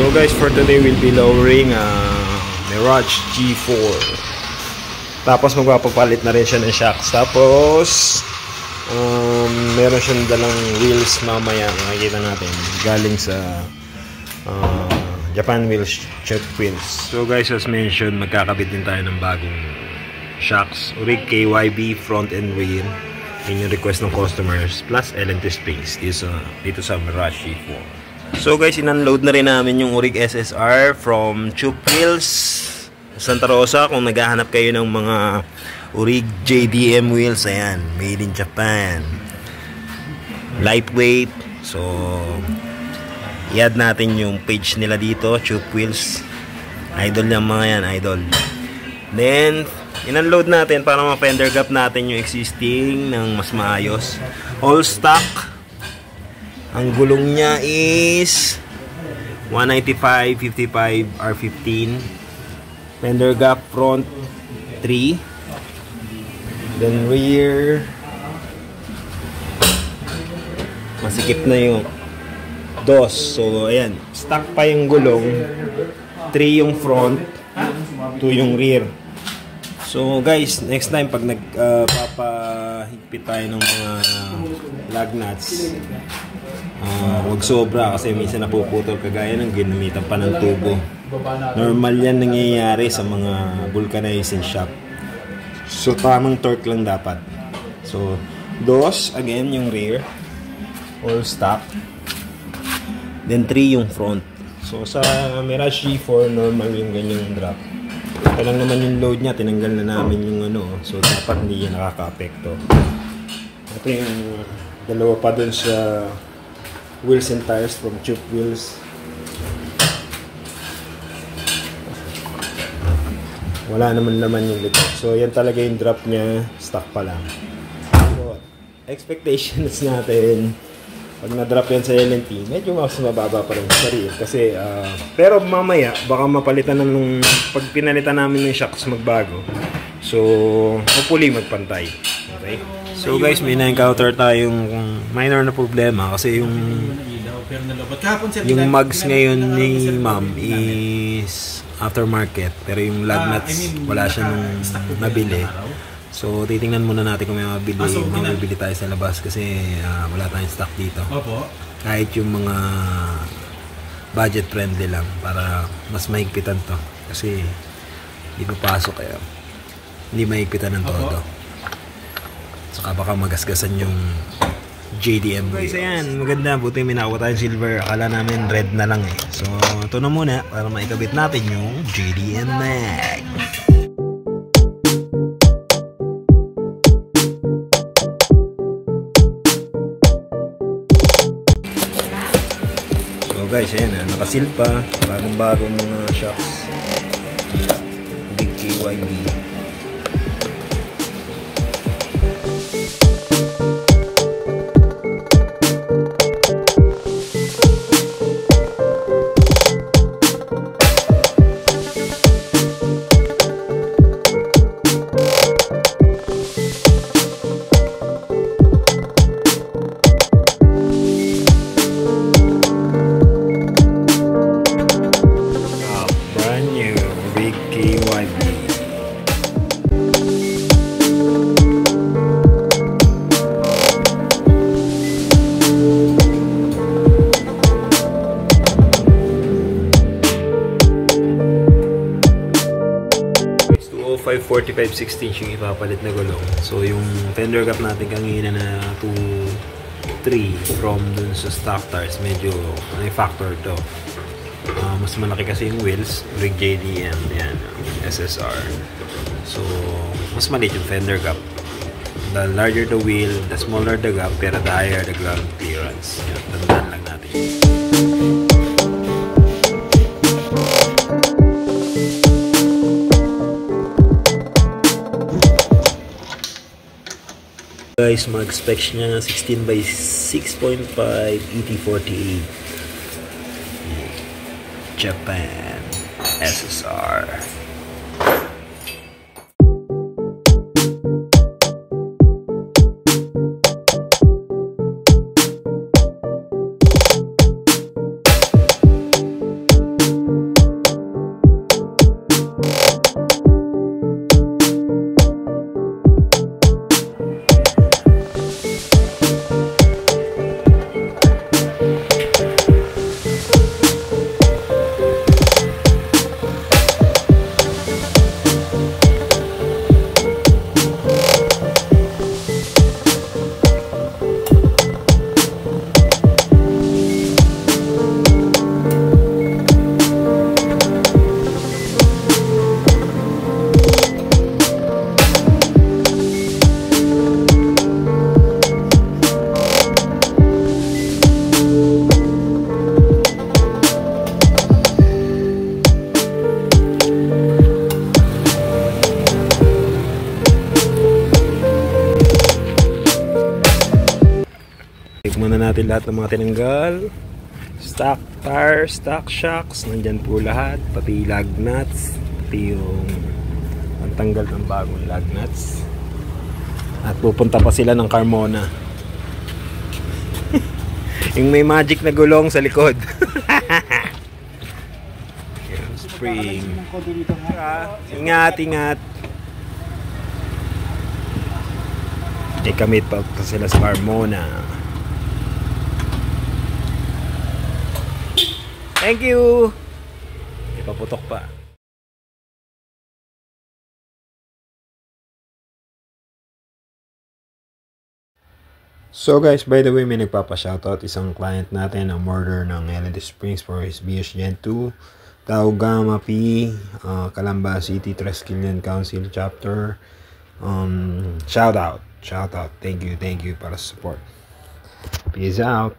So guys, for today we'll be lowering Mirage G4. Tapos magpapapalit na rin siya ng shocks. Tapos meron siyang dalang wheels mamaya, makikita natin galing sa Japan Wheels check wheels. So guys, as mentioned, magkakabit din tayo ng bagong shocks, Urig KYB front and rear. Yun yung request ng customers, plus LNT space dito sa Mirage G4. So guys, in-unload na rin namin yung Urig SSR from Chup Wheels Santa Rosa. Kung naghahanap kayo ng mga Urig JDM wheels, ayan, made in Japan, lightweight. So i-add natin yung page nila dito, Chup Wheels. Idol yung mga yan, idol. Then in-unload natin para ma-fender gap natin yung existing ng mas maayos. All stock. Ang gulong niya is 195 55 R15. Fender gap front 3. Then rear, masikip na yung dos. So ayan, stock pa yung gulong, 3 yung front, 2 yung rear. So guys, next time pag nagpapahigpit tayo ng mga lug nuts, wag sobra kasi minsan napuputol kagaya ng ginamitan pa ng tubo. Normal yan nangyayari sa mga vulcanizing shop. So tamang torque lang dapat. So dos, again yung rear, all stock. Then 3 yung front. So sa Mirage G4 normal yung ganyang drop. Ito lang naman yung load niya, tinanggal na namin yung ano, so dapat hindi yan nakaka-apekto. Ito yung dalawa pa dun sa wheels and tires from Chup Wheels. Wala naman yung likod. So yan talaga yung drop niya, stock pa lang. So expectations natin, pag na-drop yan sa LNT, medyo mas mababa pa rin sa rear. Kasi, pero mamaya, baka mapalitan na nung, pag pinalitan namin ng shocks magbago. So, hopefully magpantay. Okay? So guys, may na-encounter tayong minor na problema. Kasi yung mugs ngayon ni ma'am is aftermarket. Pero yung lug nuts, wala siya nung nabili. So, titingnan muna natin kung may mabibili tayo sa labas kasi wala tayong stock dito. Opo. Kahit yung mga budget friendly lang para mas mahigpitan to. Kasi hindi papasok kaya hindi mahigpitan ng todo. Saka baka magasgasan yung JDM. Guys, ayan, maganda. Buti may nakuha tayong silver. Akala namin red na lang eh. So, ito na muna para maikabit natin yung JDM mag. Guys, ayan, nakasil pa, bagong mga shocks, Big KYB. It's 45/16 yung ipapalit na gulong. So yung fender gap natin kanina na 2.3 from dun sa stock tires, medyo may factor to. Mas malaki kasi yung wheels, Rig JDM, yan, SSR. So mas maliit yung fender gap. The larger the wheel, the smaller the gap, pero the higher the ground clearance. Yan, tandaan lang natin. Guys, mag specs niya 16/6.5 ET48 Japan SSR. natin lahat ng mga tinanggal. Stock tire, stock shocks, nandyan po lahat. Pati lug nuts, pati yung pantanggal ng bagong lug nuts. At pupunta pa sila ng Carmona. Yung may magic na gulong sa likod. Yung spring. Ingat, ingat. Ikamit pa sila sa Carmona. Thank you. Ipaputok pa. So guys, by the way, may nagpapa-shoutout isang client natin ang order ng LED Springs for his Vios Gen 2 Taugama P, Calamba City Triskelion Council Chapter. Shout out, thank you para sa support. Peace out.